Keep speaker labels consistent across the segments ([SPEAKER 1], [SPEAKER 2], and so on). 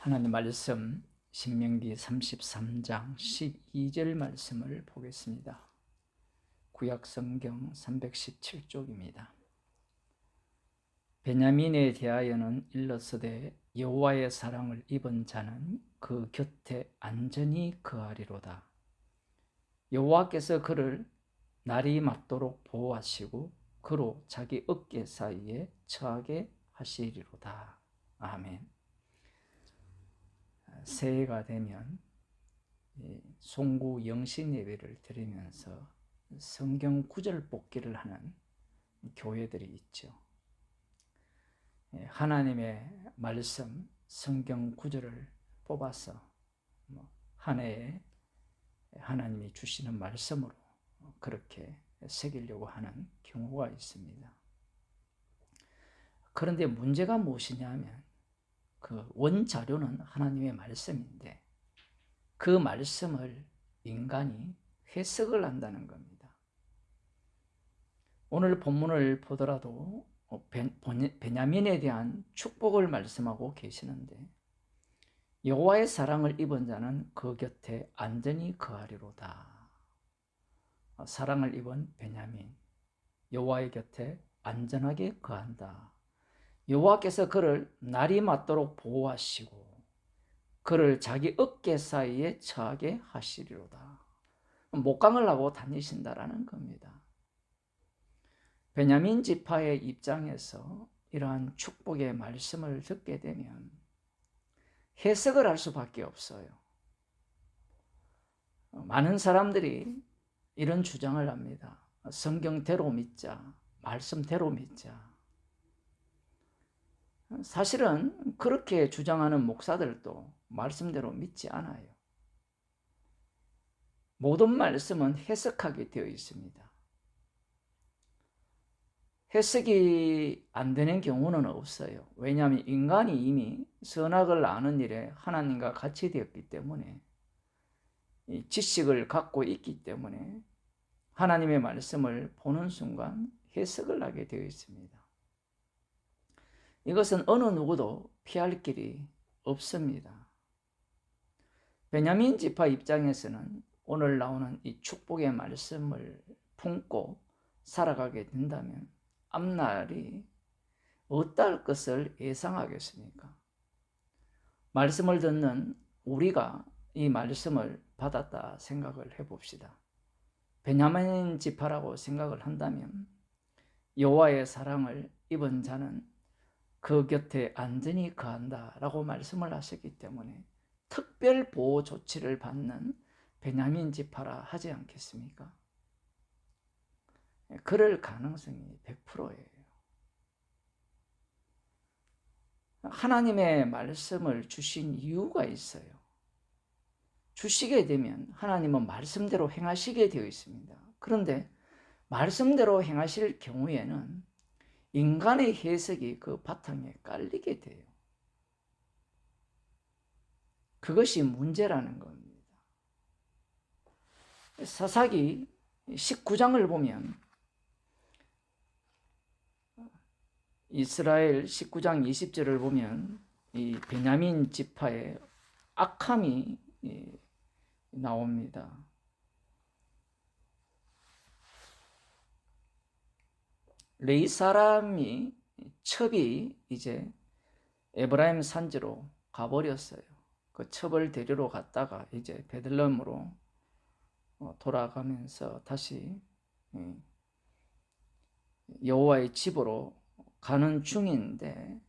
[SPEAKER 1] 하나님 말씀 신명기 33장 12절 말씀을 보겠습니다. 구약성경 317쪽입니다. 베냐민에 대하여는 일렀으되 여호와의 사랑을 입은 자는 그 곁에 안전히 거하리로다. 여호와께서 그를 날이 맞도록 보호하시고 그로 자기 어깨 사이에 처하게 하시리로다. 아멘. 새해가 되면 송구 영신 예배를 드리면서 성경 구절 뽑기를 하는 교회들이 있죠. 하나님의 말씀 성경 구절을 뽑아서 한 해에 하나님이 주시는 말씀으로 그렇게 새기려고 하는 경우가 있습니다. 그런데 문제가 무엇이냐 하면 그 원자료는 하나님의 말씀인데 그 말씀을 인간이 해석을 한다는 겁니다. 오늘 본문을 보더라도 베냐민에 대한 축복을 말씀하고 계시는데 여호와의 사랑을 입은 자는 그 곁에 안전히 거하리로다. 사랑을 입은 베냐민, 여호와의 곁에 안전하게 거한다. 여호와께서 그를 날이 맞도록 보호하시고 그를 자기 어깨 사이에 처하게 하시리로다. 목강을 하고 다니신다라는 겁니다. 베냐민 지파의 입장에서 이러한 축복의 말씀을 듣게 되면 해석을 할 수밖에 없어요. 많은 사람들이 이런 주장을 합니다. 성경대로 믿자, 말씀대로 믿자. 사실은 그렇게 주장하는 목사들도 말씀대로 믿지 않아요. 모든 말씀은 해석하게 되어 있습니다. 해석이 안 되는 경우는 없어요. 왜냐하면 인간이 이미 선악을 아는 일에 하나님과 같이 되었기 때문에 지식을 갖고 있기 때문에 하나님의 말씀을 보는 순간 해석을 하게 되어 있습니다. 이것은 어느 누구도 피할 길이 없습니다. 베냐민 지파 입장에서는 오늘 나오는 이 축복의 말씀을 품고 살아가게 된다면 앞날이 어떨 것을 예상하겠습니까? 말씀을 듣는 우리가 이 말씀을 받았다 생각을 해봅시다. 베냐민 지파라고 생각을 한다면 여호와의 사랑을 입은 자는 그 곁에 안전히 거한다라고 말씀을 하셨기 때문에 특별 보호 조치를 받는 베냐민 지파라 하지 않겠습니까? 그럴 가능성이 100%예요. 하나님의 말씀을 주신 이유가 있어요. 주시게 되면 하나님은 말씀대로 행하시게 되어 있습니다. 그런데 말씀대로 행하실 경우에는 인간의 해석이 그 바탕에 깔리게 돼요. 그것이 문제라는 겁니다. 사사기 19장을 보면 이스라엘 19장 20절을 보면 이 베냐민 지파의 악함이 나옵니다. 레위 사람이 첩이 이제 에브라임 산지로 가버렸어요. 그 첩을 데리러 갔다가 이제 베들레헴으로 돌아가면서 다시 여호와의 집으로 가는 중인데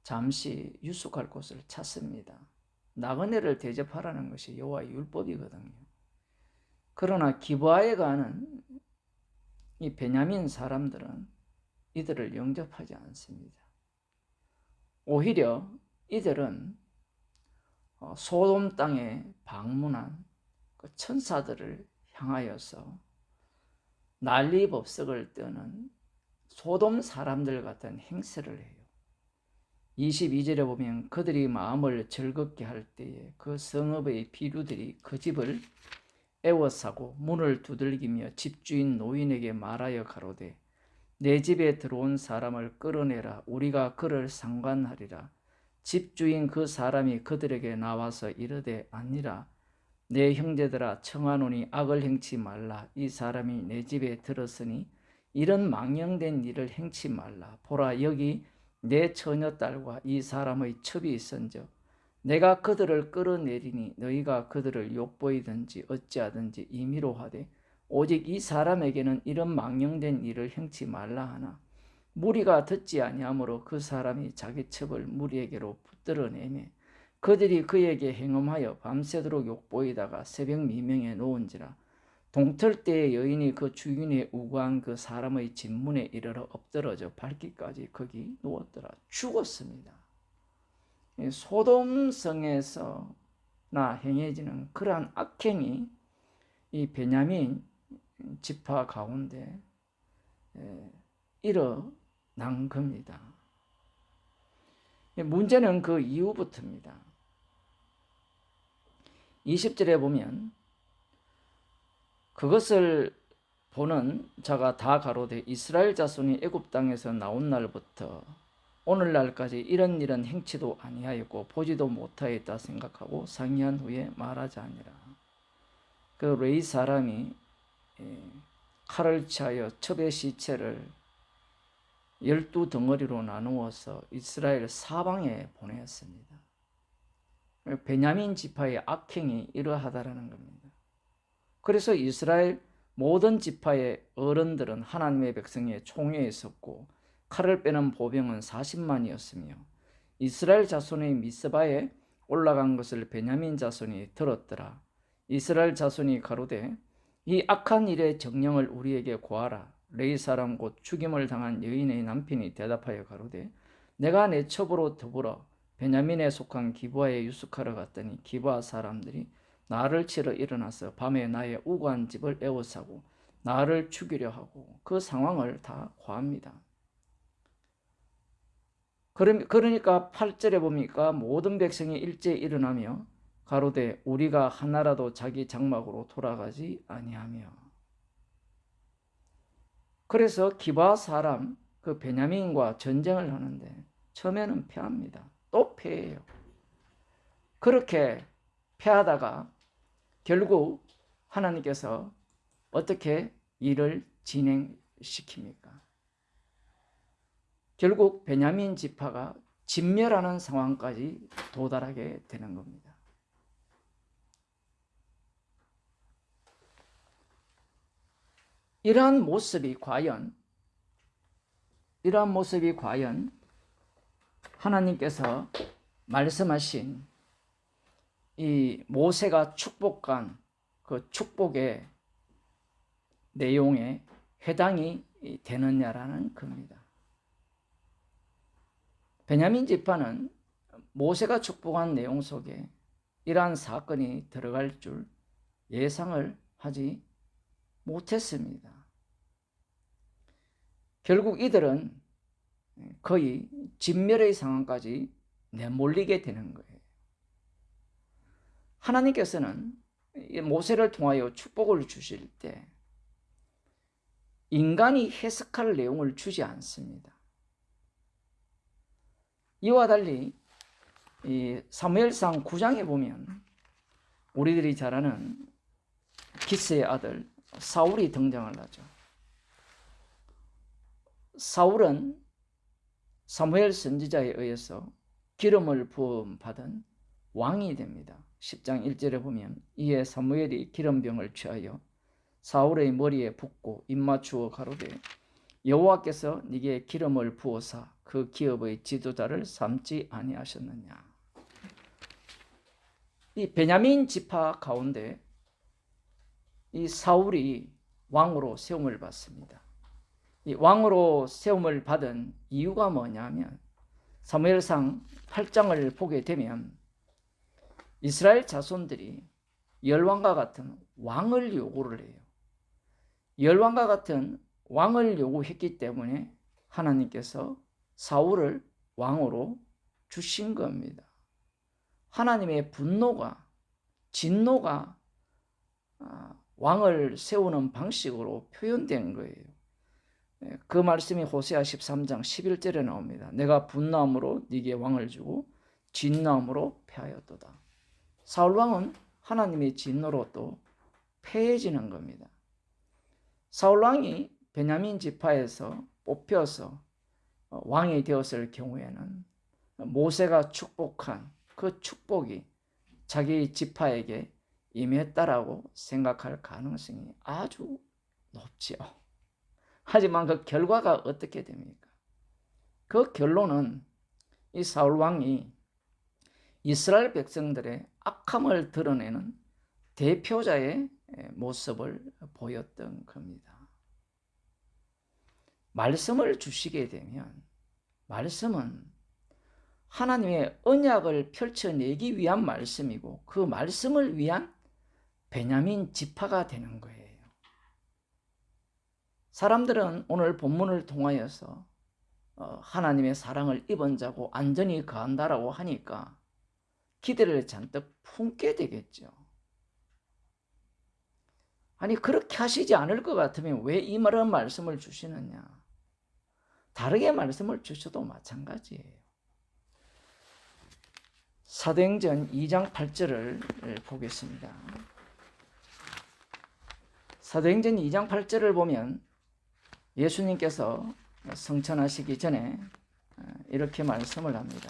[SPEAKER 1] 잠시 유숙할 곳을 찾습니다. 나그네를 대접하라는 것이 여호와의 율법이거든요. 그러나 기브아에 가는 이 베냐민 사람들은 이들을 영접하지 않습니다. 오히려 이들은 소돔 땅에 방문한 그 천사들을 향하여서 난리법석을 떠는 소돔 사람들 같은 행세를 해요. 22절에 보면 그들이 마음을 즐겁게 할 때에 그 성읍의 비류들이 그 집을 애워싸고 문을 두들기며 집주인 노인에게 말하여 가로되 내 집에 들어온 사람을 끌어내라. 우리가 그를 상관하리라. 집주인 그 사람이 그들에게 나와서 이르되 아니라 내 형제들아 청하노니 악을 행치 말라. 이 사람이 내 집에 들었으니 이런 망령된 일을 행치 말라. 보라 여기 내 처녀딸과 이 사람의 첩이 있은즉 내가 그들을 끌어내리니 너희가 그들을 욕보이든지 어찌하든지 임의로 하되 오직 이 사람에게는 이런 망령된 일을 행치 말라 하나 무리가 듣지 아니하므로 그 사람이 자기 첩을 무리에게로 붙들어내매 그들이 그에게 행음하여 밤새도록 욕보이다가 새벽 미명에 놓은지라. 동틀 때에 여인이 그 주인의 우고한 그 사람의 진문에 이르러 엎드러져 밟기까지 거기 누웠더라. 죽었습니다. 소돔성에서나 행해지는 그러한 악행이 이 베냐민 지파 가운데 일어난 겁니다. 문제는 그 이후부터입니다. 20절에 보면 그것을 보는 자가 다 가로되 이스라엘 자손이 애굽 땅에서 나온 날부터 오늘날까지 이런 일은 행치도 아니하였고 보지도 못하였다 생각하고 상의한 후에 말하자 하니라. 그 레위 사람이 칼을 취하여 첩의 시체를 12덩어리로 나누어서 이스라엘 사방에 보내었습니다. 베냐민 지파의 악행이 이러하다라는 겁니다. 그래서 이스라엘 모든 지파의 어른들은 하나님의 백성의 총회에 있었고 칼을 빼는 보병은 40만이었으며 이스라엘 자손의 미스바에 올라간 것을 베냐민 자손이 들었더라. 이스라엘 자손이 가로되 이 악한 일의 정령을 우리에게 고하라. 레위 사람 곧 죽임을 당한 여인의 남편이 대답하여 가로되 내가 내 첩으로 더불어 베냐민에 속한 기브아에 유숙하러 갔더니 기브아 사람들이 나를 치러 일어나서 밤에 나의 우고한 집을 에워싸고 나를 죽이려 하고 그 상황을 다 고합니다. 그러니까 8절에 보니까 모든 백성이 일제히 일어나며 가로되 우리가 하나라도 자기 장막으로 돌아가지 아니하며. 그래서 기브아 사람 그 베냐민과 전쟁을 하는데 처음에는 패합니다. 또 패해요. 그렇게 패하다가 결국 하나님께서 어떻게 일을 진행시킵니까? 결국 베냐민 지파가 진멸하는 상황까지 도달하게 되는 겁니다. 이러한 모습이 과연 하나님께서 말씀하신 이 모세가 축복한 그 축복의 내용에 해당이 되느냐라는 겁니다. 베냐민 지파는 모세가 축복한 내용 속에 이러한 사건이 들어갈 줄 예상을 하지 못했습니다. 결국 이들은 거의 진멸의 상황까지 내몰리게 되는 거예요. 하나님께서는 모세를 통하여 축복을 주실 때 인간이 해석할 내용을 주지 않습니다. 이와 달리 이 사무엘상 9장에 보면 우리들이 잘 아는 기스의 아들 사울이 등장을 하죠. 사울은 사무엘 선지자에 의해서 기름을 부음받은 왕이 됩니다. 10장 1절에 보면 이에 사무엘이 기름병을 취하여 사울의 머리에 붓고 입맞추어 가로되 여호와께서 네게 기름을 부어사 그 기업의 지도자를 삼지 아니하셨느냐. 이 베냐민 지파 가운데 이 사울이 왕으로 세움을 받습니다. 이 왕으로 세움을 받은 이유가 뭐냐면 사무엘상 8장을 보게 되면 이스라엘 자손들이 열왕과 같은 왕을 요구를 해요. 열왕과 같은 왕을 요구했기 때문에 하나님께서 사울을 왕으로 주신 겁니다. 하나님의 분노가 진노가 왕을 세우는 방식으로 표현된 거예요. 그 말씀이 호세아 13장 11절에 나옵니다. 내가 분노함으로 네게 왕을 주고 진노함으로 패하였도다. 사울왕은 하나님의 진노로 또 패해지는 겁니다. 사울왕이 베냐민 지파에서 뽑혀서 왕이 되었을 경우에는 모세가 축복한 그 축복이 자기 지파에게 임했다라고 생각할 가능성이 아주 높지요. 하지만 그 결과가 어떻게 됩니까? 그 결론은 이 사울 왕이 이스라엘 백성들의 악함을 드러내는 대표자의 모습을 보였던 겁니다. 말씀을 주시게 되면 말씀은 하나님의 언약을 펼쳐내기 위한 말씀이고 그 말씀을 위한 베냐민 지파가 되는 거예요. 사람들은 오늘 본문을 통하여서 하나님의 사랑을 입은 자고 안전히 거한다라고 하니까 기대를 잔뜩 품게 되겠죠. 아니 그렇게 하시지 않을 것 같으면 왜 이런 말씀을 주시느냐. 다르게 말씀을 주셔도 마찬가지예요. 사도행전 2장 8절을 보겠습니다. 사도행전 2장 8절을 보면 예수님께서 성천하시기 전에 이렇게 말씀을 합니다.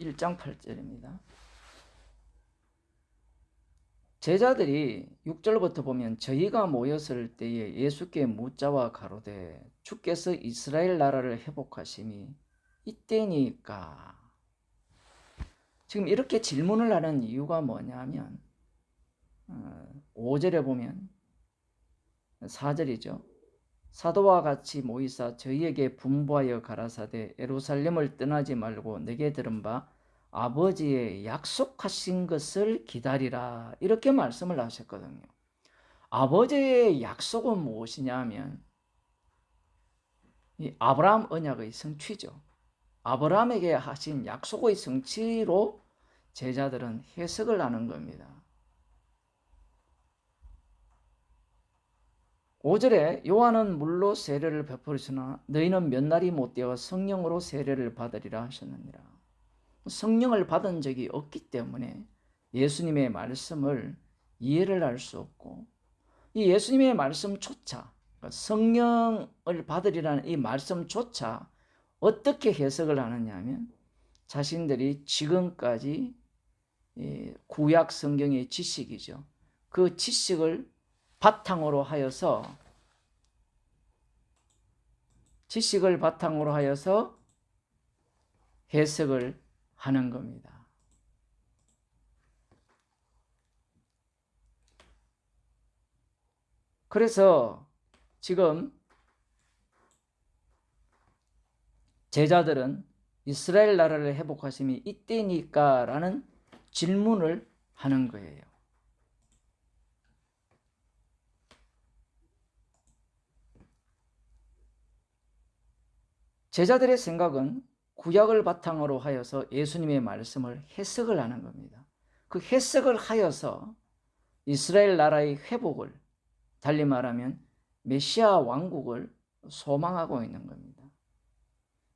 [SPEAKER 1] (1장 8절입니다) 제자들이 6절부터 보면 저희가 모였을 때에 예수께 묻자와 가로되 주께서 이스라엘 나라를 회복하심이 이때니까. 지금 이렇게 질문을 하는 이유가 뭐냐면 5절에 보면 4절이죠. 사도와 같이 모이사 저희에게 분부하여 가라사대 예루살렘을 떠나지 말고 내게 들은 바 아버지의 약속하신 것을 기다리라. 이렇게 말씀을 하셨거든요. 아버지의 약속은 무엇이냐 하면 이 아브라함 언약의 성취죠. 아브라함에게 하신 약속의 성취로 제자들은 해석을 하는 겁니다. 5절에 요한은 물로 세례를 베풀으시나 너희는 몇 날이 못되어 성령으로 세례를 받으리라 하셨느니라. 성령을 받은 적이 없기 때문에 예수님의 말씀을 이해를 할 수 없고 이 예수님의 말씀조차 성령을 받으리라는 이 말씀조차 어떻게 해석을 하느냐 하면 자신들이 지금까지 구약 성경의 지식이죠. 그 지식을 바탕으로 하여서 해석을 하는 겁니다. 그래서 지금 제자들은 이스라엘 나라를 회복하심이 이때니까 라는 질문을 하는 거예요. 제자들의 생각은 구약을 바탕으로 하여서 예수님의 말씀을 해석을 하는 겁니다. 그 해석을 하여서 이스라엘 나라의 회복을, 달리 말하면 메시아 왕국을 소망하고 있는 겁니다.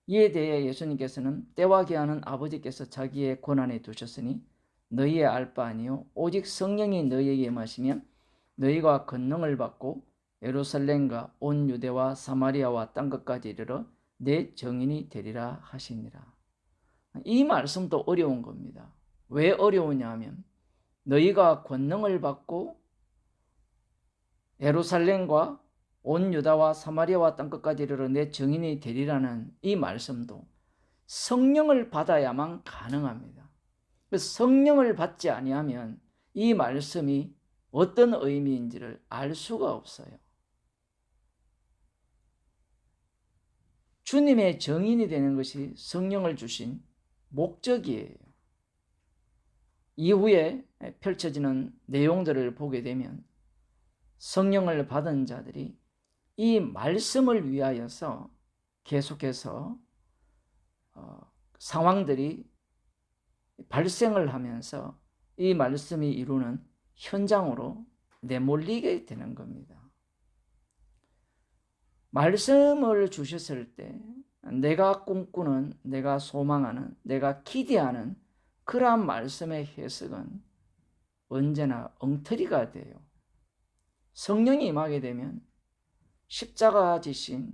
[SPEAKER 1] 이에 대해 예수님께서는 때와 기한은 아버지께서 자기의 권한에 두셨으니 너희의 알 바 아니요 오직 성령이 너희에게 임하시면 너희가 권능을 받고 예루살렘과 온 유대와 사마리아와 땅끝까지 이르러 내 증인이 되리라 하시니라. 이 말씀도 어려운 겁니다. 왜 어려우냐 하면 너희가 권능을 받고 예루살렘과 온 유다와 사마리아와 땅끝까지 이르러 내 증인이 되리라는 이 말씀도 성령을 받아야만 가능합니다. 그래서 성령을 받지 아니하면 이 말씀이 어떤 의미인지를 알 수가 없어요. 주님의 증인이 되는 것이 성령을 주신 목적이에요. 이후에 펼쳐지는 내용들을 보게 되면 성령을 받은 자들이 이 말씀을 위하여서 계속해서 상황들이 발생을 하면서 이 말씀이 이루는 현장으로 내몰리게 되는 겁니다. 말씀을 주셨을 때 내가 꿈꾸는, 내가 소망하는, 내가 기대하는 그러한 말씀의 해석은 언제나 엉터리가 돼요. 성령이 임하게 되면 십자가 지신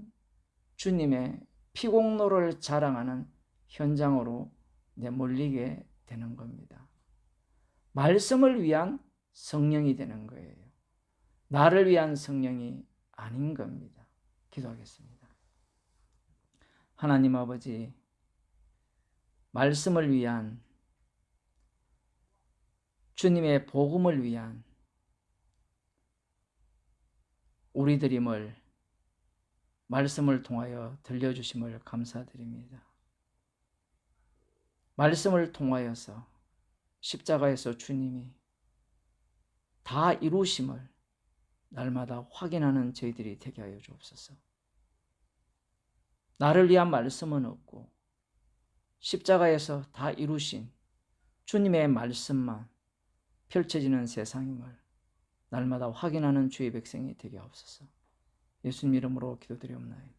[SPEAKER 1] 주님의 피공로를 자랑하는 현장으로 내몰리게 되는 겁니다. 말씀을 위한 성령이 되는 거예요. 나를 위한 성령이 아닌 겁니다. 기도하겠습니다. 하나님 아버지, 말씀을 위한, 주님의 복음을 위한 우리들임을 말씀을 통하여 들려주심을 감사드립니다. 말씀을 통하여서 십자가에서 주님이 다 이루심을 날마다 확인하는 저희들이 되게 하여 주옵소서. 나를 위한 말씀은 없고 십자가에서 다 이루신 주님의 말씀만 펼쳐지는 세상임을 날마다 확인하는 주의 백성이 되게 하옵소서. 예수님 이름으로 기도드리옵나이다.